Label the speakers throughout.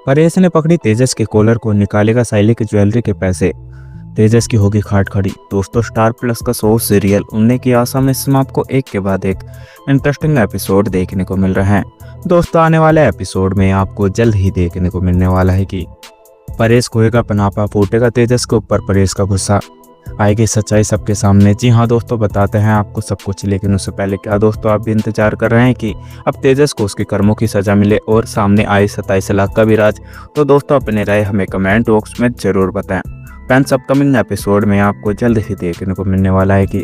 Speaker 1: परेश ने पकड़ी तेजस के कॉलर को, निकालेगा साइली की ज्वेलरी के पैसे। तेजस की होगी खाट खड़ी। दोस्तों, स्टार प्लस का शो सीरियल उड़ने की आशा में इसमें आपको एक के बाद एक इंटरेस्टिंग एपिसोड देखने को मिल रहे हैं। दोस्तों, आने वाले एपिसोड में आपको जल्द ही देखने को मिलने वाला है कि परेश खोएगा पनापा, फूटेगा तेजस के ऊपर परेश का गुस्सा, आएगी सच्चाई सबके सामने। जी हाँ दोस्तों, बताते हैं आपको सब कुछ, लेकिन उससे पहले क्या दोस्तों आप भी इंतजार कर रहे हैं कि अब तेजस को उसके कर्मों की सजा मिले और सामने आए 27 लाख का भी राज? तो दोस्तों, अपने राय हमें कमेंट बॉक्स में जरूर बताएं। फ्रेंड्स, अपकमिंग एपिसोड में आपको जल्द ही देखने को मिलने वाला है कि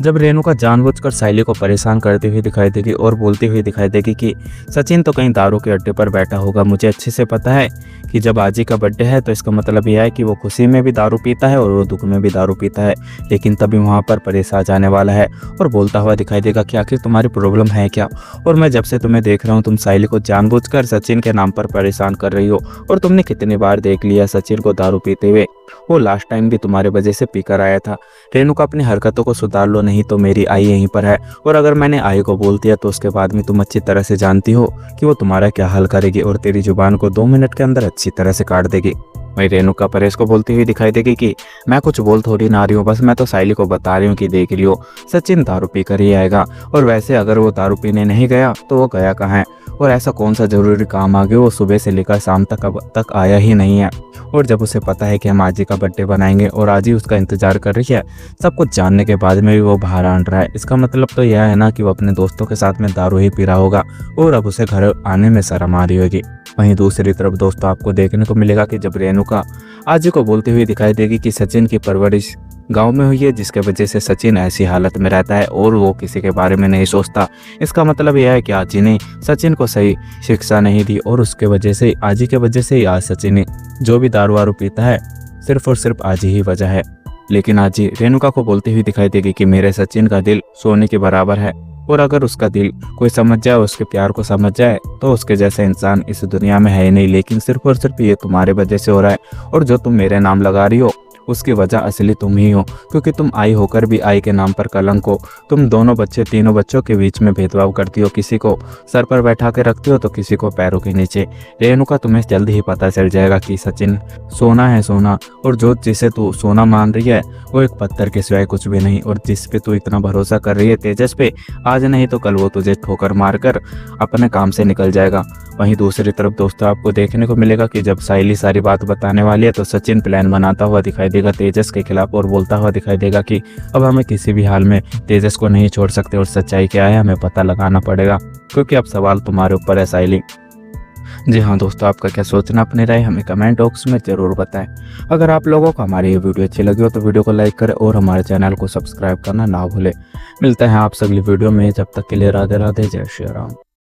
Speaker 1: जब रेणुका जानबूझकर साइली को परेशान करती हुई दिखाई देगी और बोलती हुई दिखाई देगी कि सचिन तो कहीं दारू के अड्डे पर बैठा होगा। मुझे अच्छे से पता है कि जब आजी का बर्थडे है तो इसका मतलब यह है कि वो खुशी में भी दारू पीता है और वो दुख में भी दारू पीता है। लेकिन तभी वहाँ पर परेश आ जाने वाला है और बोलता हुआ दिखाई देगा कि आखिर तुम्हारी प्रॉब्लम है क्या, और मैं जब से तुम्हें देख रहा हूँ तुम साइली को जानबूझकर सचिन के नाम पर परेशान कर रही हो, और तुमने कितनी बार देख लिया सचिन को दारू पीते हुए। वो लास्ट टाइम भी तुम्हारे वजह से पीकर आया था। रेणुका, अपनी हरकतों को सुधार लो, नहीं तो मेरी आई यहीं पर है, और अगर मैंने आई को बोल दिया तो उसके बाद में तुम अच्छी तरह से जानती हो कि वो तुम्हारा क्या हाल करेगी और तेरी जुबान को 2 मिनट के अंदर अच्छी तरह से काट देगी। वही रेणुका परेश को बोलती हुई दिखाई देगी कि मैं कुछ बोल थोड़ी ना रही हूँ, बस मैं तो साइली को बता रही हूँ कि देख लियो सचिन दारू पी कर ही आएगा, और वैसे अगर वो दारू पीने नहीं गया तो वो गया कहाँ है, और ऐसा कौन सा जरूरी काम आ गया वो सुबह से लेकर शाम तक अब तक आया ही नहीं है। और जब उसे पता है कि हम आजी का बर्थडे बनाएंगे और आजी उसका इंतजार कर रही है, सब कुछ जानने के बाद में भी वो बाहर आन रहा है, इसका मतलब तो यह है ना कि वो अपने दोस्तों के साथ में दारू ही पी रहा होगा और अब उसे घर आने में शर्म आ रही होगी। वहीं दूसरी तरफ दोस्तों आपको देखने को मिलेगा कि जब रेणुका आजी को बोलती हुई दिखाई देगी कि सचिन की परवरिश गांव में हुई है, जिसके वजह से सचिन ऐसी हालत में रहता है और वो किसी के बारे में नहीं सोचता। इसका मतलब यह है कि आजी ने सचिन को सही शिक्षा नहीं दी और उसके वजह से आजी के वजह से ही आज सचिन जो भी दारू वारू पीता है सिर्फ और सिर्फ आजी ही वजह है। लेकिन आजी रेणुका को बोलती हुई दिखाई देगी कि मेरे सचिन का दिल सोने के बराबर है, और अगर उसका दिल कोई समझ जाए, उसके प्यार को समझ जाए, तो उसके जैसा इंसान इस दुनिया में है ही नहीं। लेकिन सिर्फ और सिर्फ ये तुम्हारे वजह से हो रहा है, और जो तुम मेरे नाम लगा रही हो उसकी वजह असली तुम ही हो, क्योंकि तुम आई होकर भी आई के नाम पर कलंक हो। तुम तीनों बच्चों के बीच में भेदभाव करती हो, किसी को सर पर बैठा के रखती हो तो किसी को पैरों के नीचे। रेणुका, तुम्हें जल्द ही पता चल जाएगा कि सचिन सोना है सोना, और जो जिसे तू सोना मान रही है वो एक पत्थर के सिवाय कुछ भी नहीं, और जिस पे तू इतना भरोसा कर रही है तेजस पे, आज नहीं तो कल वो तुझे ठोकर मारकर अपने काम से निकल जाएगा। वहीं दूसरी तरफ दोस्तों आपको देखने को मिलेगा कि जब साइली सारी बात बताने वाली है तो सचिन प्लान बनाता हुआ दिखाई देगा तेजस के खिलाफ, और बोलता हुआ दिखाई देगा कि अब हमें किसी भी हाल में तेजस को नहीं छोड़ सकते, और सच्चाई क्या है हमें पता लगाना पड़ेगा, क्योंकि अब सवाल तुम्हारे ऊपर है साइली। जी हाँ दोस्तों, आपका क्या सोचना, अपनी राय हमें कमेंट बॉक्स में जरूर बताएं। अगर आप लोगों को हमारी ये वीडियो अच्छी लगी हो तो वीडियो को लाइक करें और हमारे चैनल को सब्सक्राइब करना ना भूलें। मिलते हैं आपसे अगली वीडियो में, जब तक के लिए राधे राधे, जय श्री राम।